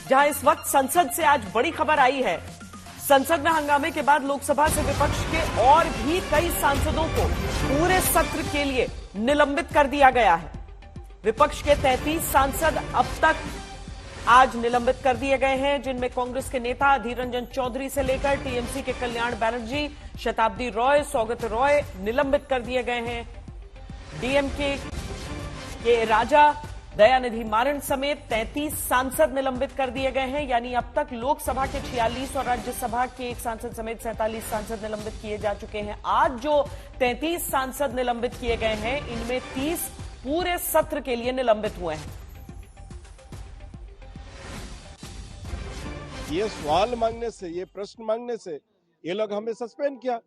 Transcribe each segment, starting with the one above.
जहां इस वक्त संसद से आज बड़ी खबर आई है। संसद में हंगामे के बाद लोकसभा से विपक्ष के और भी कई सांसदों को पूरे सत्र के लिए निलंबित कर दिया गया है। विपक्ष के 33 सांसद अब तक आज निलंबित कर दिए गए हैं, जिनमें कांग्रेस के नेता अधीर रंजन चौधरी से लेकर टीएमसी के कल्याण बनर्जी, शताब्दी रॉय, सौगत रॉय निलंबित कर दिए गए हैं। डीएमके के राजा, दयानिधि मारन समेत 33 सांसद निलंबित कर दिए गए हैं। यानी अब तक लोकसभा के 46 और राज्यसभा के एक सांसद समेत 47 सांसद निलंबित किए जा चुके हैं। आज जो 33 सांसद निलंबित किए गए हैं, इनमें 30 पूरे सत्र के लिए निलंबित हुए हैं। ये सवाल मांगने से, ये प्रश्न मांगने से ये लोग हमें सस्पेंड किया।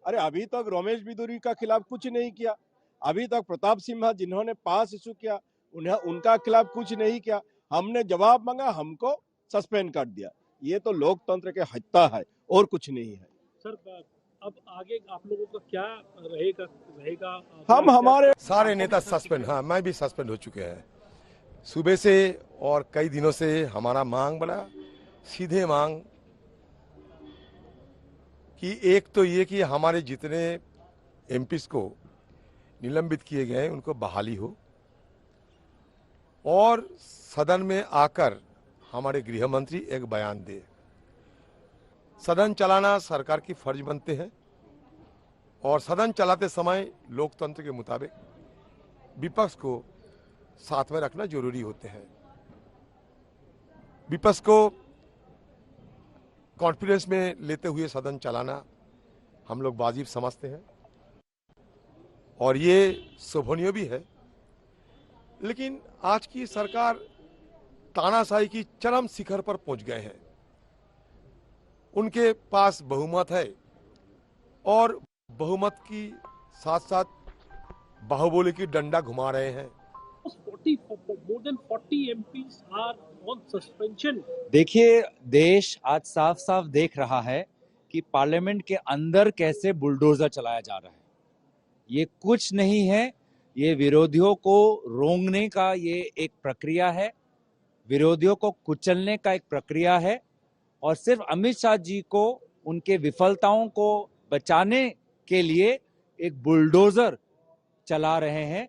अरे अभी तक रमेश बिदुरी का खिलाफ कुछ नहीं किया, अभी तक प्रताप सिम्हा जिन्होंने पास इशू किया उनका खिलाफ कुछ नहीं किया। हमने जवाब मांगा, हमको सस्पेंड कर दिया। ये तो लोकतंत्र के हत्या है और कुछ नहीं है। सर अब आगे आप लोगों का क्या रहेगा? हम हमारे सारे नेता सस्पेंड, हाँ मैं भी सस्पेंड हो चुके हैं सुबह से, और कई दिनों से हमारा मांग बड़ा सीधे मांग कि एक तो ये कि हमारे जितने एमपीज को निलंबित किए गए उनको बहाली हो, और सदन में आकर हमारे गृह मंत्री एक बयान दे। सदन चलाना सरकार की फर्ज बनते हैं, और सदन चलाते समय लोकतंत्र के मुताबिक विपक्ष को साथ में रखना जरूरी होते हैं। विपक्ष को कॉन्फिडेंस में लेते हुए सदन चलाना हम लोग वाजिब समझते हैं, और ये शोभनीय भी है। लेकिन आज की सरकार तानाशाही की चरम शिखर पर पहुंच गए हैं। उनके पास बहुमत है, और बहुमत की साथ साथ बाहुबली की डंडा घुमा रहे हैं। More than 40 MPs are on suspension. देखिए, देश आज साफ साफ देख रहा है कि पार्लियामेंट के अंदर कैसे बुलडोजर चलाया जा रहा है। ये कुछ नहीं है, ये विरोधियों को रोंगने का ये एक प्रक्रिया है, विरोधियों को कुचलने का एक प्रक्रिया है, और सिर्फ अमित शाह जी को उनके विफलताओं को बचाने के लिए एक बुलडोजर चला रहे हैं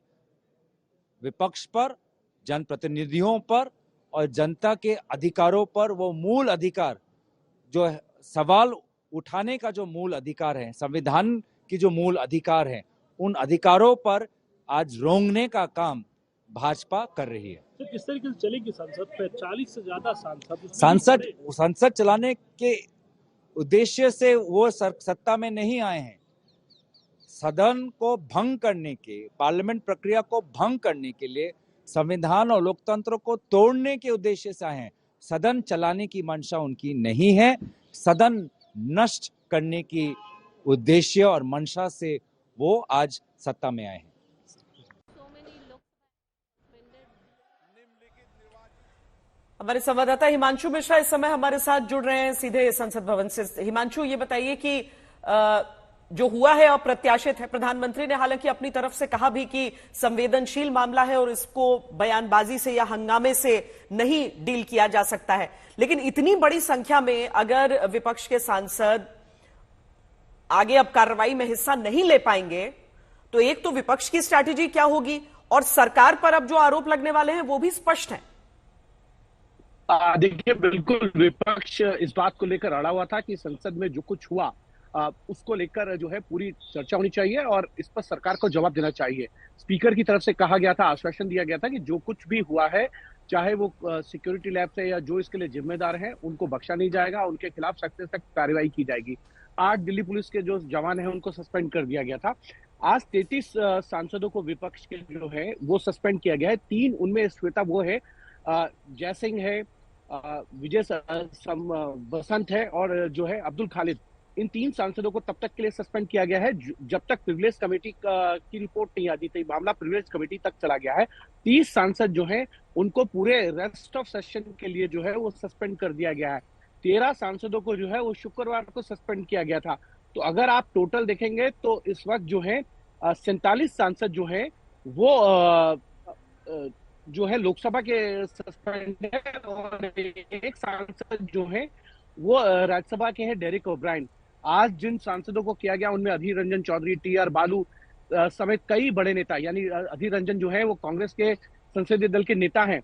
विपक्ष पर, जनप्रतिनिधियों पर और जनता के अधिकारों पर। वो मूल अधिकार जो सवाल उठाने का जो मूल अधिकार है, संविधान की जो मूल अधिकार है, उन अधिकारों पर आज रोंगने का काम भाजपा कर रही है। तो किस तरीके से चलेगी संसद पे? 40 से ज्यादा संसद चलाने के उद्देश्य से वो सत्ता में नहीं आए हैं। सदन को भंग करने के, पार्लियामेंट प्रक्रिया को भंग करने के लिए, संविधान और लोकतंत्र को तोड़ने के उद्देश्य से आए हैं। सदन चलाने की मंशा उनकी नहीं है। सदन नष्ट करने की उद्देश्य और मंशा से वो आज सत्ता में आए हैं। हमारे संवाददाता हिमांशु मिश्रा इस समय हमारे साथ जुड़ रहे हैं सीधे संसद भवन से। हिमांशु, ये बताइए कि जो हुआ है अप्रत्याशित है। प्रधानमंत्री ने हालांकि अपनी तरफ से कहा भी कि संवेदनशील मामला है और इसको बयानबाजी से या हंगामे से नहीं डील किया जा सकता है, लेकिन इतनी बड़ी संख्या में अगर विपक्ष के सांसद आगे अब कार्रवाई में हिस्सा नहीं ले पाएंगे, तो एक तो विपक्ष की स्ट्रैटेजी क्या होगी, और सरकार पर अब जो आरोप लगने वाले हैं वो भी स्पष्ट है। देखिए, बिल्कुल विपक्ष इस बात को लेकर अड़ा हुआ था कि संसद में जो कुछ हुआ उसको लेकर जो है पूरी चर्चा होनी चाहिए और इस पर सरकार को जवाब देना चाहिए। स्पीकर की तरफ से कहा गया था, आश्वासन दिया गया था कि जो कुछ भी हुआ है, चाहे वो सिक्योरिटी लैब से या जो इसके लिए जिम्मेदार हैं, उनको बख्शा नहीं जाएगा, उनके खिलाफ सख्त से सख्त कार्रवाई की जाएगी। 8 दिल्ली पुलिस के जो जवान हैं उनको सस्पेंड कर दिया गया था। आज 33 सांसदों को विपक्ष के जो है वो सस्पेंड किया गया है। 3 उनमें श्वेता वो है, जयसिंह है, विजय बसंत है और जो है अब्दुल खालिद। इन 3 सांसदों को तब तक के लिए सस्पेंड किया गया है जब तक प्रिविलेज कमेटी की रिपोर्ट नहीं आती थी। मामला प्रिविलेज कमेटी तक चला गया है। 30 सांसद जो हैं उनको पूरे रेस्ट ऑफ सेशन के लिए जो है वो सस्पेंड कर दिया गया है। 13 सांसदों को जो है वो शुक्रवार को सस्पेंड किया गया था। तो अगर आप टोटल देखेंगे तो इस वक्त जो है 47 सांसद जो है वो जो है लोकसभा के सस्पेंड है और एक सांसद जो है वो राज्यसभा के हैं, डेरिक ओब्रायन। आज जिन सांसदों को किया गया उनमें अधीर रंजन चौधरी, टी.आर. बालू समेत कई बड़े नेता, यानी अधीर रंजन जो है वो कांग्रेस के संसदीय दल के नेता हैं।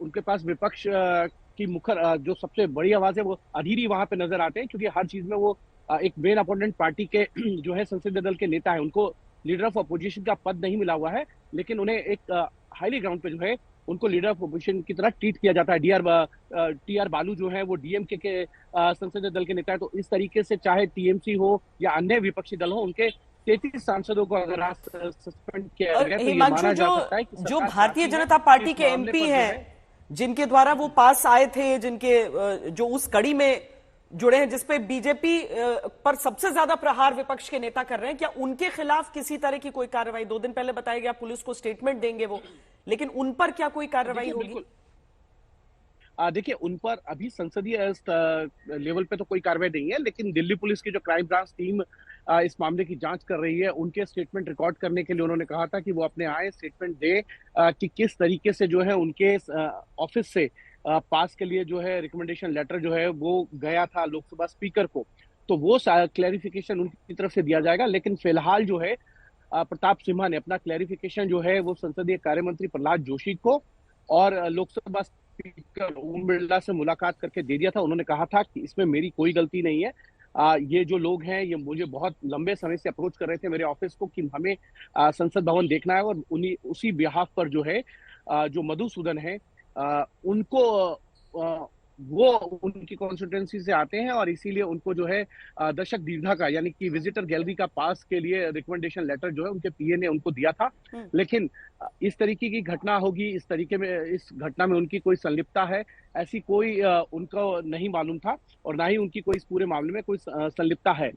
उनके पास विपक्ष की मुखर जो सबसे बड़ी आवाज है वो अधीर ही वहां पे नजर आते हैं, क्योंकि हर चीज में वो एक मेन अपोनेंट पार्टी के जो है संसदीय दल के नेता है। उनको लीडर ऑफ अपोजिशन का पद नहीं मिला हुआ है, लेकिन उन्हें एक हाईली ग्राउंड पे जो है उनको लीडर ऑफ अपोजिशन की तरह ट्रीट किया जाता है। टी.आर. बालू जो है वो डीएमके के संसदीय दल के नेता है। तो इस तरीके से चाहे टीएमसी हो या अन्य विपक्षी दल हो, उनके 33 सांसदों को अगर आज सस्पेंड किया गया तो ये हिमांशु, माना जा सकता है कि जो सरकार भारतीय चाहती है जनता पार्टी इस के मामले एमपी पर जो हैं, है जिनके द्वारा वो पास आए थे, जिनके जो उस कड़ी में जुड़े हैं जिसपे बीजेपी पर सबसे ज्यादा प्रहार विपक्ष के नेता कर रहे हैं, क्या उनके खिलाफ किसी तरह की कोई कार्रवाई? 2 दिन पहले बताया गया पुलिस को स्टेटमेंट देंगे वो, लेकिन उन पर क्या कोई कार्रवाई होगी? देखिए, उन पर अभी संसदीय लेवल पे तो कोई कार्रवाई नहीं है, लेकिन दिल्ली पुलिस की जो क्राइम ब्रांच टीम इस मामले की जांच कर रही है, उनके स्टेटमेंट रिकॉर्ड करने के लिए उन्होंने कहा था कि वो अपने आए स्टेटमेंट दे कि किस तरीके से जो है उनके ऑफिस से पास के लिए जो है रिकमेंडेशन लेटर जो है वो गया था लोकसभा स्पीकर को। तो वो क्लैरिफिकेशन उनकी तरफ से दिया जाएगा, लेकिन फिलहाल जो है प्रताप सिम्हा ने अपना क्लैरिफिकेशन जो है वो संसदीय कार्य मंत्री प्रहलाद जोशी को और लोकसभा स्पीकर ओम बिरला से मुलाकात करके दे दिया था। उन्होंने कहा था कि इसमें मेरी कोई गलती नहीं है। ये जो लोग हैं ये मुझे बहुत लंबे समय से अप्रोच कर रहे थे मेरे ऑफिस को कि हमें संसद भवन देखना है, और उन्हीं उसी बिहाफ पर जो है जो मधुसूदन है उनको वो उनकी कॉन्स्टिट्यूंसी से आते हैं, और इसीलिए उनको जो है दर्शक दीर्घा का यानी कि विजिटर गैलरी का पास के लिए रिकमेंडेशन लेटर जो है उनके पीए ने उनको दिया था। लेकिन इस तरीके की घटना होगी, इस तरीके में इस घटना में उनकी कोई संलिप्तता है ऐसी कोई उनको नहीं मालूम था, और ना ही उनकी कोई इस पूरे मामले में कोई संलिप्तता है।